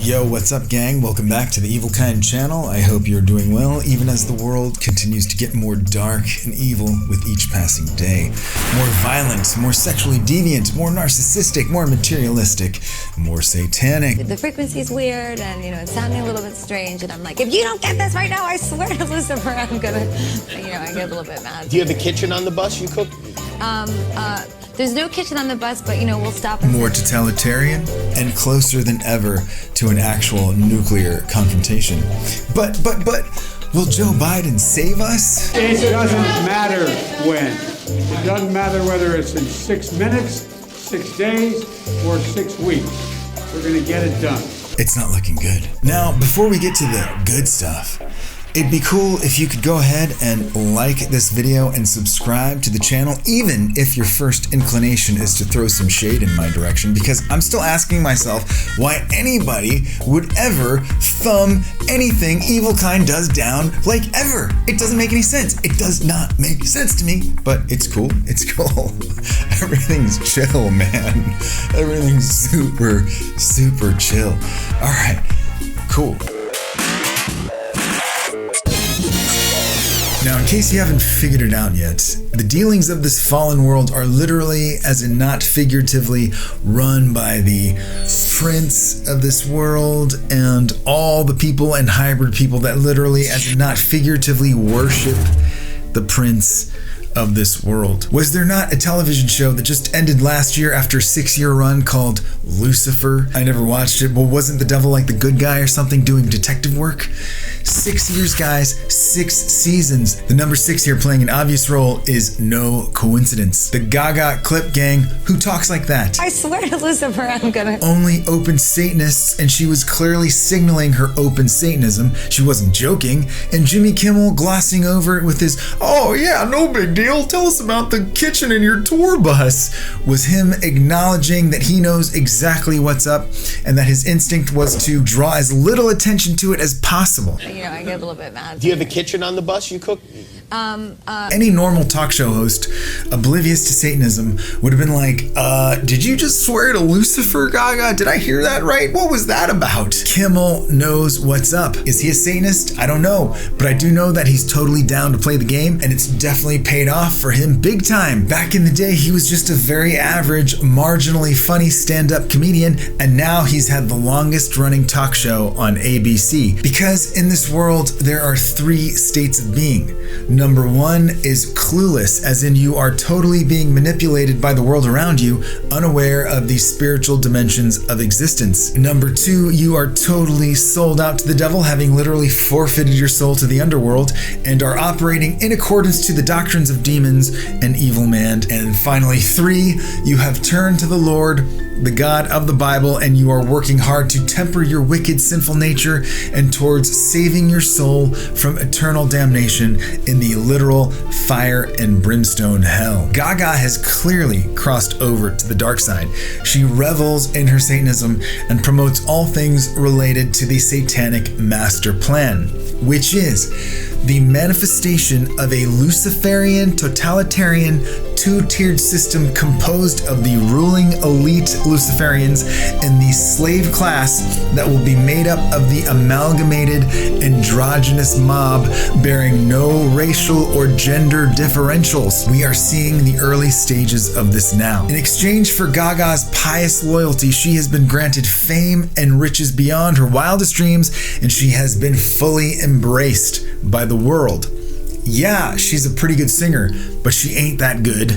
Yo, what's up, gang? Welcome back to the Evilkind channel. I hope you're doing well, even as the world continues to get more dark and evil with each passing day. More violent, more sexually deviant, more narcissistic, more materialistic, more satanic. The frequency's weird and, it's sounding a little bit strange, and I'm like, if you don't get this right now, I swear to Lucifer, I'm gonna, I get a little bit mad. Do you have a kitchen on the bus you cook? There's no kitchen on the bus, but we'll stop. More totalitarian and closer than ever to an actual nuclear confrontation. But, will Joe Biden save us? It doesn't matter when. It doesn't matter whether it's in 6 minutes, 6 days, or 6 weeks. We're gonna get it done. It's not looking good. Now, before we get to the good stuff, it'd be cool if you could go ahead and like this video and subscribe to the channel, even if your first inclination is to throw some shade in my direction, because I'm still asking myself why anybody would ever thumb anything Evilkind does down, like ever. It doesn't make any sense. It does not make sense to me, but it's cool. It's cool. Everything's chill, man. Everything's super, super chill. All right, cool. Now, in case you haven't figured it out yet, the dealings of this fallen world are literally, as in not figuratively, run by the prince of this world and all the people and hybrid people that literally, as in not figuratively, worship the prince of this world. Was there not a television show that just ended last year after a 6-year run called Lucifer? I never watched it. Well, wasn't the devil like the good guy or something doing detective work? 6 years, guys, 6 seasons. The number 6 here playing an obvious role is no coincidence. The Gaga clip gang, who talks like that? I swear to Lucifer, I'm gonna. Only open Satanists, and she was clearly signaling her open Satanism. She wasn't joking. And Jimmy Kimmel glossing over it with his, oh yeah, no big deal, tell us about the kitchen in your tour bus, was him acknowledging that he knows exactly what's up and that his instinct was to draw as little attention to it as possible. I get a little bit mad. Do you have a kitchen on the bus you cook? Any normal talk show host, oblivious to Satanism, would have been like, did you just swear to Lucifer, Gaga? Did I hear that right? What was that about? Kimmel knows what's up. Is he a Satanist? I don't know, but I do know that he's totally down to play the game, and it's definitely paid off for him big time. Back in the day, he was just a very average, marginally funny stand-up comedian, and now he's had the longest running talk show on ABC. Because in this world, there are 3 states of being. Number 1 is clueless, as in you are totally being manipulated by the world around you, unaware of the spiritual dimensions of existence. Number 2, you are totally sold out to the devil, having literally forfeited your soul to the underworld, and are operating in accordance to the doctrines of demons and evil man. And finally, 3, you have turned to the Lord, the God of the Bible, and you are working hard to temper your wicked, sinful nature and towards saving your soul from eternal damnation in the literal fire and brimstone hell. Gaga has clearly crossed over to the dark side. She revels in her Satanism and promotes all things related to the Satanic master plan, which is the manifestation of a Luciferian, totalitarian, 2-tiered system composed of the ruling elite Luciferians and the slave class that will be made up of the amalgamated androgynous mob bearing no racial or gender differentials. We are seeing the early stages of this now. In exchange for Gaga's pious loyalty, she has been granted fame and riches beyond her wildest dreams, and she has been fully embraced by the world. Yeah, she's a pretty good singer, but she ain't that good.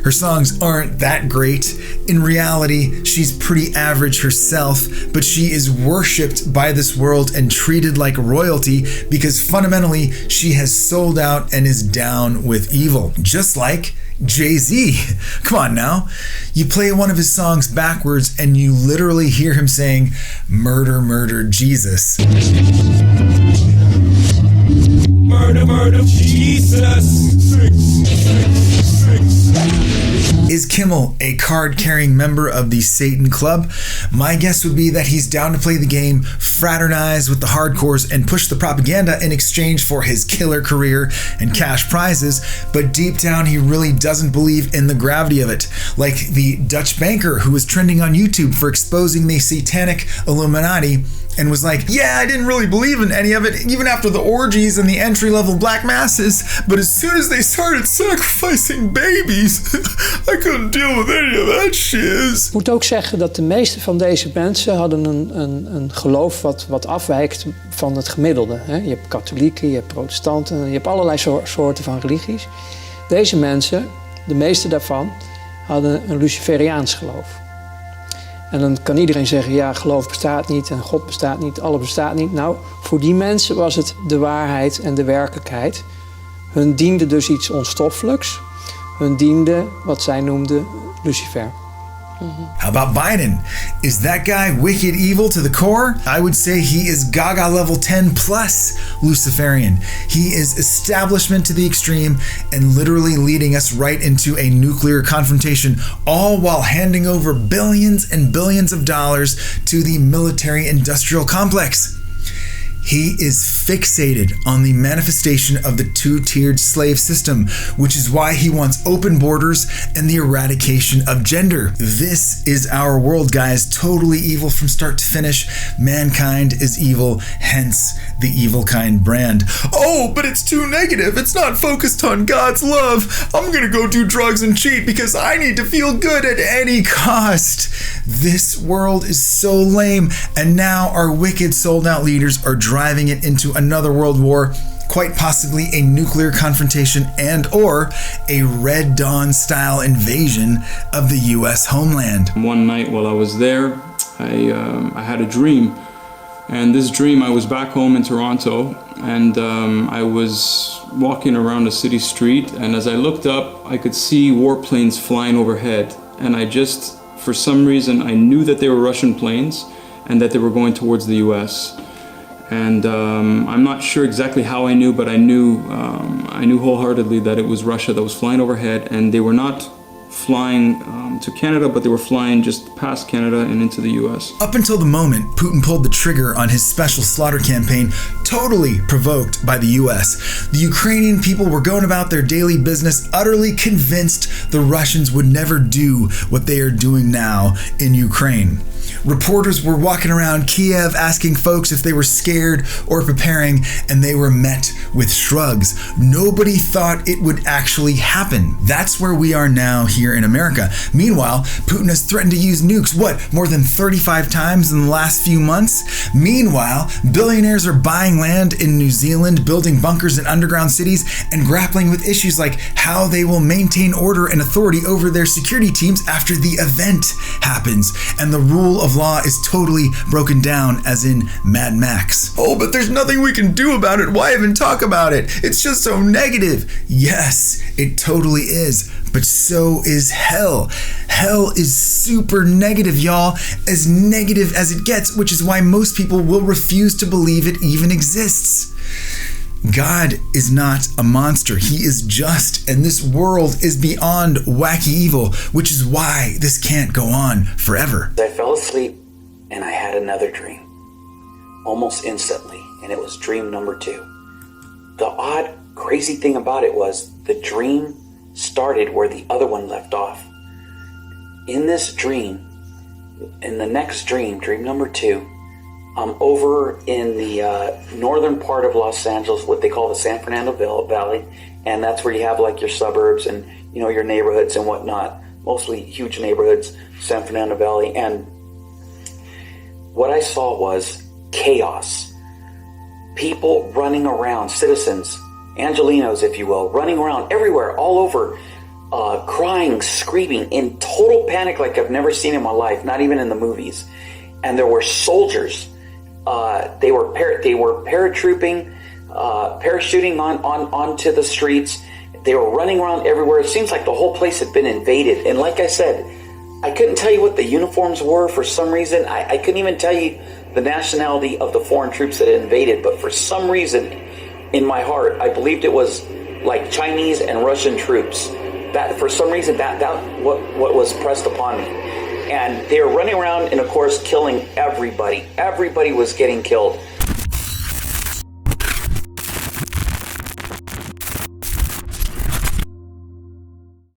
Her songs aren't that great. In reality, she's pretty average herself, but she is worshipped by this world and treated like royalty because fundamentally she has sold out and is down with evil. Just like Jay-Z. Come on now. You play one of his songs backwards and you literally hear him saying, "Murder, murder, Jesus." Murder, murder, Jesus. Is Kimmel a card-carrying member of the Satan Club? My guess would be that he's down to play the game, fraternize with the hardcores, and push the propaganda in exchange for his killer career and cash prizes, but deep down he really doesn't believe in the gravity of it. Like the Dutch banker who was trending on YouTube for exposing the Satanic Illuminati and was like, yeah, I didn't really believe in any of it, even after the orgies and the entry-level black masses, but as soon as they started sacrificing babies, I couldn't deal with any of that shiz. Ik moet ook zeggen dat de meeste van deze mensen hadden een geloof wat afwijkt van het gemiddelde. Je hebt katholieken, je hebt protestanten, je hebt allerlei soorten van religies. Deze mensen, de meeste daarvan, hadden een Luciferiaans geloof. En dan kan iedereen zeggen, ja, geloof bestaat niet en God bestaat niet, alles bestaat niet. Nou, voor die mensen was het de waarheid en de werkelijkheid. Hun diende dus iets onstoffelijks. Hun diende wat zij noemden Lucifer. How about Biden? Is that guy wicked evil to the core? I would say he is Gaga level 10 plus Luciferian. He is establishment to the extreme and literally leading us right into a nuclear confrontation, all while handing over billions and billions of dollars to the military-industrial complex. He is fixated on the manifestation of the two-tiered slave system, which is why he wants open borders and the eradication of gender. This is our world, guys. Totally evil from start to finish. Mankind is evil, hence the Evilkind brand. Oh, but it's too negative. It's not focused on God's love. I'm gonna go do drugs and cheat because I need to feel good at any cost. This world is so lame, and now our wicked sold-out leaders are driving it into another world war, quite possibly a nuclear confrontation and or a Red Dawn style invasion of the US homeland. One night while I was there, I had a dream, and this dream I was back home in Toronto, and I was walking around a city street, and as I looked up I could see warplanes flying overhead, and I just, for some reason, I knew that they were Russian planes and that they were going towards the US. And I'm not sure exactly how I knew, but I knew wholeheartedly that it was Russia that was flying overhead, and they were not flying to Canada, but they were flying just past Canada and into the US. Up until the moment Putin pulled the trigger on his special slaughter campaign, totally provoked by the US, the Ukrainian people were going about their daily business, utterly convinced the Russians would never do what they are doing now in Ukraine. Reporters were walking around Kiev asking folks if they were scared or preparing, and they were met with shrugs. Nobody thought it would actually happen. That's where we are now here in America. Meanwhile, Putin has threatened to use nukes, more than 35 times in the last few months? Meanwhile, billionaires are buying land in New Zealand, building bunkers in underground cities, and grappling with issues like how they will maintain order and authority over their security teams after the event happens, and the rule of law is totally broken down, as in Mad Max. Oh, but there's nothing we can do about it. Why even talk about it? It's just so negative. Yes, it totally is. But so is hell. Hell is super negative, y'all. As negative as it gets, which is why most people will refuse to believe it even exists. God is not a monster. He is just, and this world is beyond wacky evil, which is why this can't go on forever. I fell asleep and I had another dream, almost instantly, and it was dream number 2. The odd, crazy thing about it was the dream started where the other one left off. In this dream, in the next dream, dream number 2, I'm over in the northern part of Los Angeles, what they call the San Fernando Valley, and that's where you have like your suburbs and your neighborhoods and whatnot, mostly huge neighborhoods, San Fernando Valley. And what I saw was chaos. People running around, citizens, Angelinos, if you will, running around everywhere, all over, crying, screaming, in total panic like I've never seen in my life, not even in the movies. And there were soldiers. They were paratrooping, parachuting onto the streets. They were running around everywhere. It seems like the whole place had been invaded. And like I said, I couldn't tell you what the uniforms were for some reason. I couldn't even tell you the nationality of the foreign troops that had invaded. But for some reason, in my heart, I believed it was like Chinese and Russian troops. That for some reason, that what was pressed upon me. And they were running around and, of course, killing everybody. Everybody was getting killed.